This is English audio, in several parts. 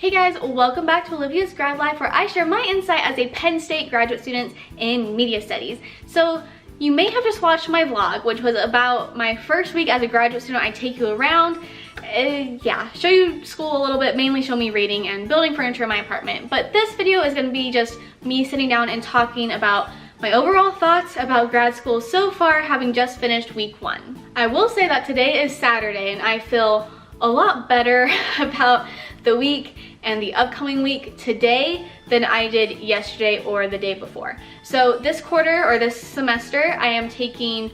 Hey guys, welcome back to Olivia's Grad Life, where I share my insight as a Penn State graduate student in media studies. So you may have just watched my vlog, which was about my first week as a graduate student. I take you around, show you school a little bit, mainly show me reading and building furniture in my apartment. But this video is going to be just me sitting down and talking about my overall thoughts about grad school so far, having just finished week 1. I will say that today is Saturday and I feel a lot better about the week and the upcoming week today than I did yesterday or the day before. So this quarter or this semester, I am taking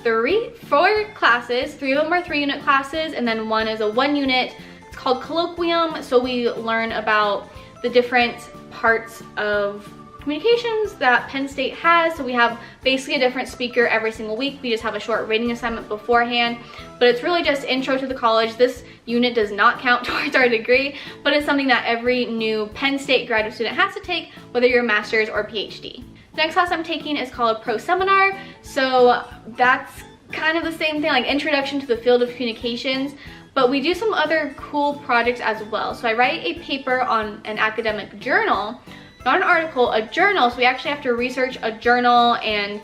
4 classes. 3 of them are 3-unit classes and then 1 is a 1-unit. It's called Colloquium. So we learn about the different parts of communications that Penn State has. So we have basically a different speaker every single week. We just have a short reading assignment beforehand, but it's really just intro to the college. This unit does not count towards our degree, but it's something that every new Penn State graduate student has to take, whether you're a master's or PhD. The next class I'm taking is called Pro Seminar. So that's kind of the same thing, like introduction to the field of communications, but we do some other cool projects as well. So I write a paper on an academic journal, not an article, a journal. So we actually have to research a journal, and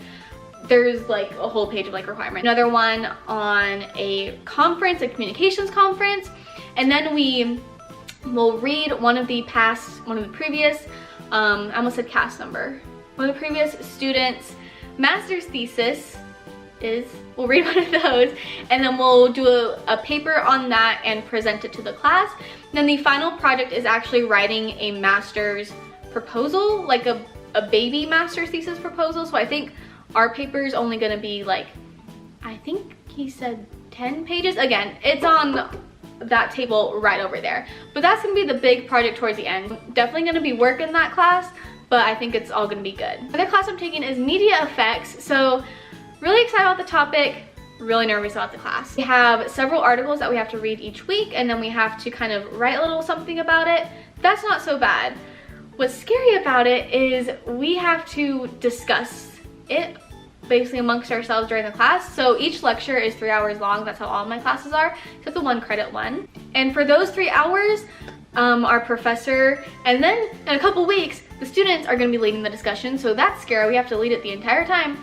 there's like a whole page of like requirement. Another one on a conference, a communications conference, and then we will read one of the previous, I almost said cast number, one of the previous students' master's thesis we'll read one of those, and then we'll do a paper on that and present it to the class. And then the final project is actually writing a master's proposal, like a baby master's thesis proposal. So I think our paper is only going to be like, I think he said 10 pages. Again, it's on that table right over there. But that's going to be the big project towards the end. Definitely going to be work in that class, but I think it's all going to be good. The other class I'm taking is media effects. So really excited about the topic, really nervous about the class. We have several articles that we have to read each week, and then we have to kind of write a little something about it. That's not so bad. What's scary about it is we have to discuss it basically amongst ourselves during the class. So each lecture is 3 hours long. That's how all my classes are, except the 1 credit one. And for those 3 hours, our professor, and then in a couple weeks, the students are going to be leading the discussion. So that's scary. We have to lead it the entire time.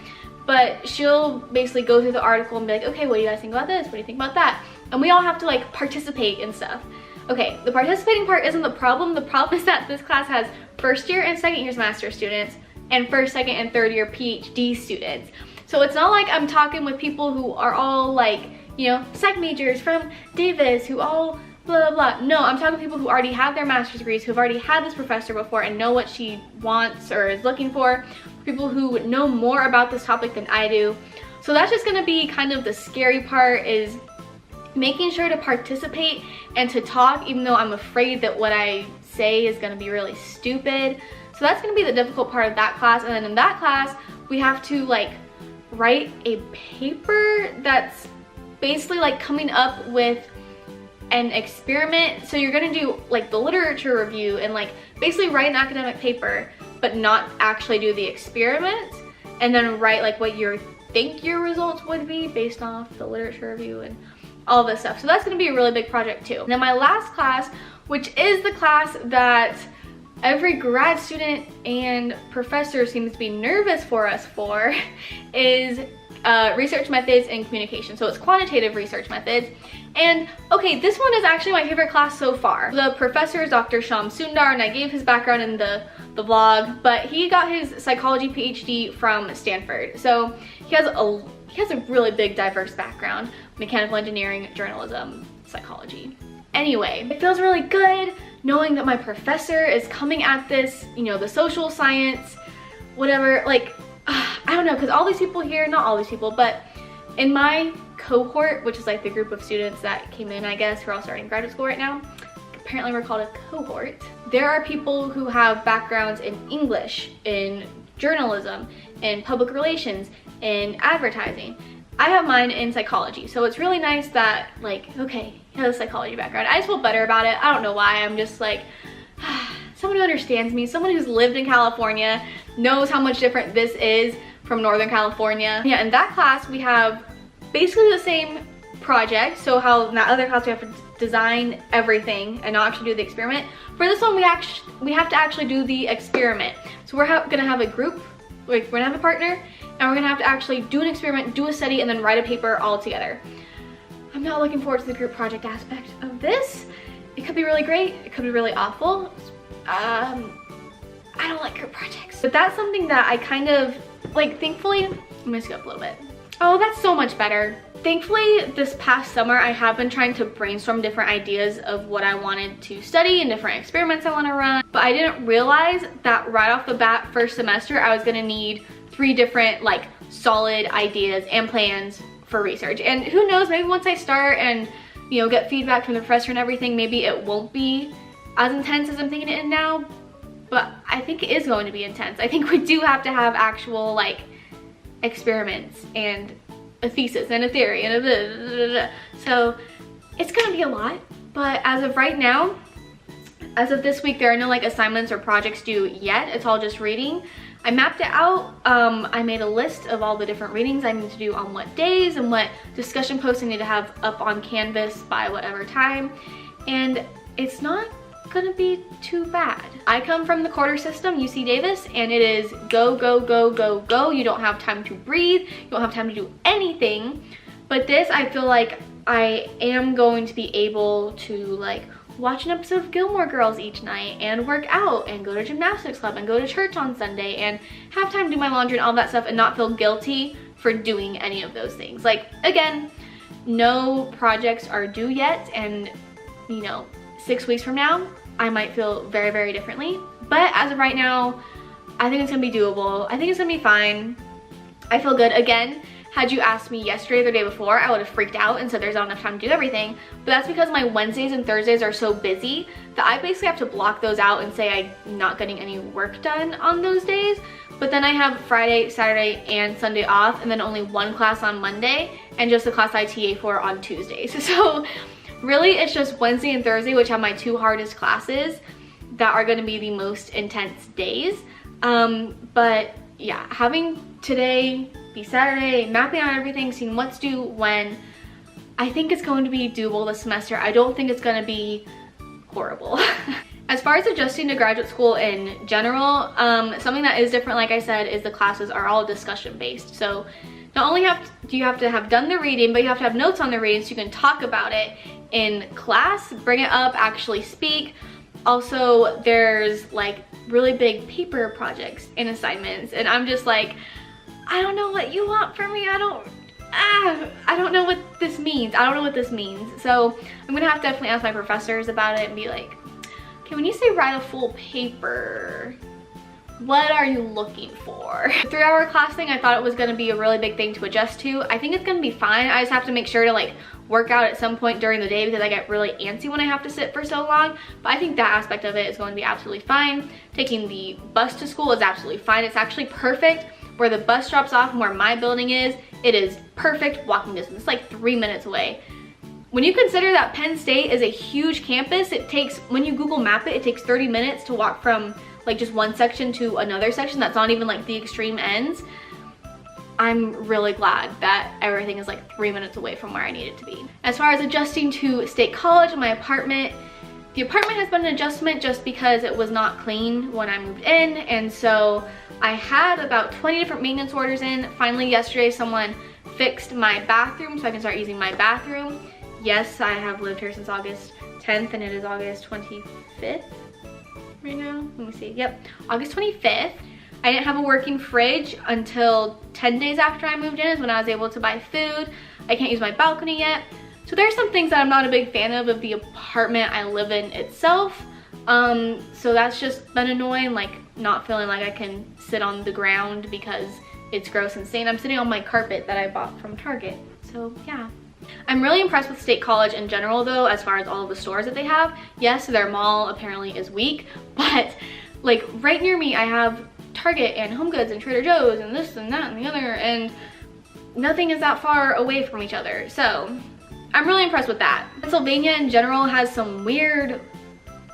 But she'll basically go through the article and be like, okay, what do you guys think about this? What do you think about that? And we all have to like participate in stuff. Okay, the participating part isn't the problem. The problem is that this class has first year and second year's master's students and first, second, and third year PhD students. So it's not like I'm talking with people who are all like, you know, psych majors from Davis who all blah, blah, blah. No, I'm talking to people who already have their master's degrees, who've already had this professor before and know what she wants or is looking for. People who know more about this topic than I do. So that's just gonna be kind of the scary part, is making sure to participate and to talk, even though I'm afraid that what I say is gonna be really stupid. So that's gonna be the difficult part of that class. And then in that class, we have to like write a paper that's basically like coming up with an experiment. So you're gonna do like the literature review and like basically write an academic paper, but not actually do the experiment, and then write like what you think your results would be based off the literature review and all this stuff. So that's gonna be a really big project too. And then my last class, which is the class that every grad student and professor seems to be nervous for us for, is research methods and communication. So it's quantitative research methods. And okay, this one is actually my favorite class so far. The professor is Dr. Shyam Sundar, and I gave his background in the vlog, but he got his psychology PhD from Stanford. So he has a really big diverse background: mechanical engineering, journalism, psychology. Anyway, it feels really good knowing that my professor is coming at this, you know, the social science, whatever, like, I don't know, because all these people here, not all these people, but in my cohort, which is like the group of students that came in, I guess, who are all starting graduate school right now, apparently we're called a cohort. There are people who have backgrounds in English, in journalism, in public relations, in advertising. I have mine in psychology, so it's really nice that, like, okay, he has a psychology background. I just feel better about it. I don't know why. I'm just like, someone who understands me, someone who's lived in California, knows how much different this is from Northern California. Yeah, in that class, we have basically the same project. So how in that other class we have to design everything and not actually do the experiment. For this one, we have to actually do the experiment. So we're gonna have a group, like we're gonna have a partner, and we're gonna have to actually do an experiment, do a study, and then write a paper all together. I'm not looking forward to the group project aspect of this. It could be really great, it could be really awful. I don't like group projects. But that's something that I kind of, like, thankfully, I'm gonna skip a little bit. Oh, that's so much better. Thankfully, this past summer, I have been trying to brainstorm different ideas of what I wanted to study and different experiments I want to run. But I didn't realize that right off the bat, first semester, I was gonna need 3 different, like, solid ideas and plans for research. And who knows, maybe once I start and, you know, get feedback from the professor and everything, maybe it won't be as intense as I'm thinking it is now. But I think it is going to be intense. I think we do have to have actual, like, experiments and a thesis and a theory and a blah, blah, blah, blah. So it's gonna be a lot, but as of right now, as of this week, there are no like assignments or projects due yet. It's all just reading. I mapped it out. I made a list of all the different readings I need to do on what days and what discussion posts I need to have up on Canvas by whatever time, and it's not gonna be too bad. I come from the quarter system, UC Davis, and it is go, go, go, go, go. You don't have time to breathe. You don't have time to do anything. But this, I feel like I am going to be able to like watch an episode of Gilmore Girls each night and work out and go to gymnastics club and go to church on Sunday and have time to do my laundry and all that stuff and not feel guilty for doing any of those things. Like, again, no projects are due yet, and you know, 6 weeks from now, I might feel very, very differently. But as of right now, I think it's gonna be doable. I think it's gonna be fine. I feel good. Again, had you asked me yesterday or the day before, I would have freaked out and said there's not enough time to do everything. But that's because my Wednesdays and Thursdays are so busy that I basically have to block those out and say I'm not getting any work done on those days. But then I have Friday, Saturday, and Sunday off, and then only one class on Monday, and just the class I TA for on Tuesdays. So really, it's just Wednesday and Thursday, which are my 2 hardest classes, that are gonna be the most intense days. But yeah, having today be Saturday, mapping out everything, seeing what's due when, I think it's going to be doable this semester. I don't think it's gonna be horrible. As far as adjusting to graduate school in general, something that is different, like I said, is the classes are all discussion based. So not only do you have to have done the reading, but you have to have notes on the reading so you can talk about it in class, bring it up, actually speak. Also, there's like really big paper projects and assignments, and I'm just like, I don't know what you want from me. I don't know what this means. I don't know what this means. So I'm gonna have to definitely ask my professors about it and be like, okay, when you say write a full paper, what are you looking for? 3-hour class thing, I thought it was gonna be a really big thing to adjust to. I think it's gonna be fine. I just have to make sure to like work out at some point during the day because I get really antsy when I have to sit for so long. But I think that aspect of it is going to be absolutely fine. Taking the bus to school is absolutely fine. It's actually perfect where the bus drops off and where my building is. It is perfect walking distance. It's like 3 minutes away. When you consider that Penn State is a huge campus, it takes, when you Google map it, it takes 30 minutes to walk from like just one section to another section that's not even like the extreme ends. I'm really glad that everything is like 3 minutes away from where I need it to be. As far as adjusting to State College and my apartment, the apartment has been an adjustment just because it was not clean when I moved in, and so I had about 20 different maintenance orders in. Finally yesterday someone fixed my bathroom so I can start using my bathroom. Yes, I have lived here since August 10th and it is August 25th right now. Let me see. Yep, August 25th. I didn't have a working fridge until 10 days after I moved in is when I was able to buy food. I can't use my balcony yet. So there's some things that I'm not a big fan of the apartment I live in itself. So that's just been annoying, like not feeling like I can sit on the ground because it's gross and stained. I'm sitting on my carpet that I bought from Target. So yeah. I'm really impressed with State College in general though, as far as all of the stores that they have. Yes, their mall apparently is weak, but like right near me I have Target and Home Goods and Trader Joe's and this and that and the other, and nothing is that far away from each other. So I'm really impressed with that. Pennsylvania in general has some weird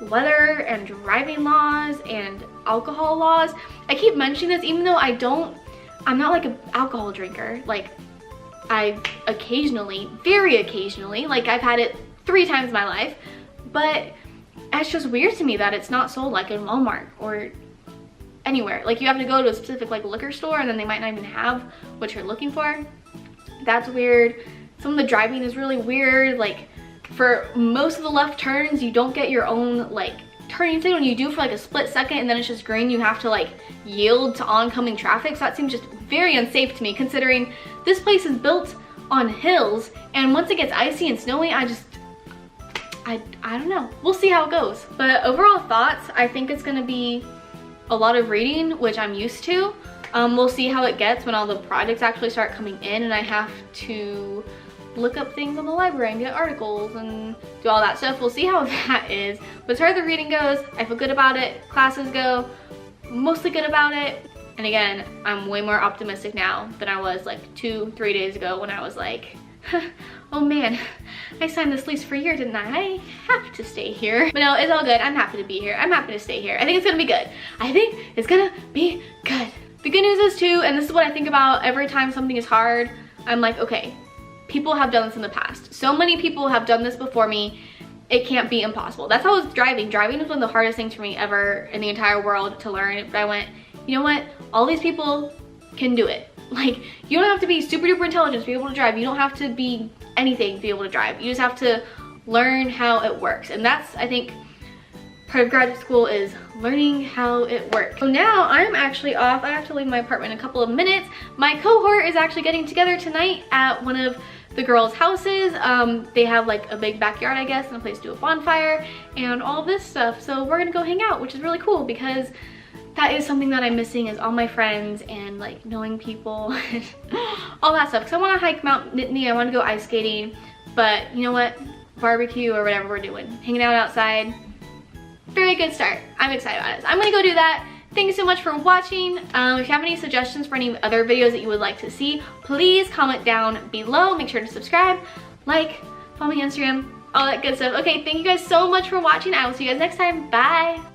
weather and driving laws and alcohol laws. I keep mentioning this even though I'm not like an alcohol drinker. Like I occasionally, very occasionally, like I've had it 3 times my life, but it's just weird to me that it's not sold like in Walmart or anywhere. Like you have to go to a specific like liquor store and then they might not even have what you're looking for. That's weird. Some of the driving is really weird. Like for most of the left turns, you don't get your own like turning signal. You do for like a split second and then it's just green. You have to like yield to oncoming traffic. So that seems just very unsafe to me, considering this place is built on hills, and once it gets icy and snowy, I don't know. We'll see how it goes. But overall thoughts, I think it's gonna be a lot of reading, which I'm used to. We'll see how it gets when all the projects actually start coming in and I have to look up things on the library and get articles and do all that stuff. We'll see how that is. But as far as the reading goes, I feel good about it. Classes go, mostly good about it. And again, I'm way more optimistic now than I was like 2-3 days ago when I was like, oh man, I signed this lease for a year, didn't I? I have to stay here. But no, it's all good. I'm happy to be here. I'm happy to stay here. I think it's gonna be good. I think it's gonna be good. The good news is too, and this is what I think about every time something is hard, I'm like, okay, people have done this in the past. So many people have done this before me. It can't be impossible. That's how I was driving. Driving was one of the hardest things for me ever in the entire world to learn. But I went, you know what? All these people can do it. Like, you don't have to be super duper intelligent to be able to drive. You don't have to be anything to be able to drive. You just have to learn how it works. And that's, I think, part of graduate school is learning how it works. So now I'm actually off. I have to leave my apartment in a couple of minutes. My cohort is actually getting together tonight at one of the girls' houses. They have like a big backyard, I guess, and a place to do a bonfire and all this stuff. So we're gonna go hang out, which is really cool because that is something that I'm missing, is all my friends and like knowing people and all that stuff. Because I want to hike Mount Nittany, I want to go ice skating, but you know what? Barbecue or whatever we're doing, hanging out outside. Very good start. I'm excited about it. So I'm gonna go do that. Thank you so much for watching. If you have any suggestions for any other videos that you would like to see, please comment down below. Make sure to subscribe, like, follow me on Instagram, all that good stuff. Okay, thank you guys so much for watching. I will see you guys next time. Bye.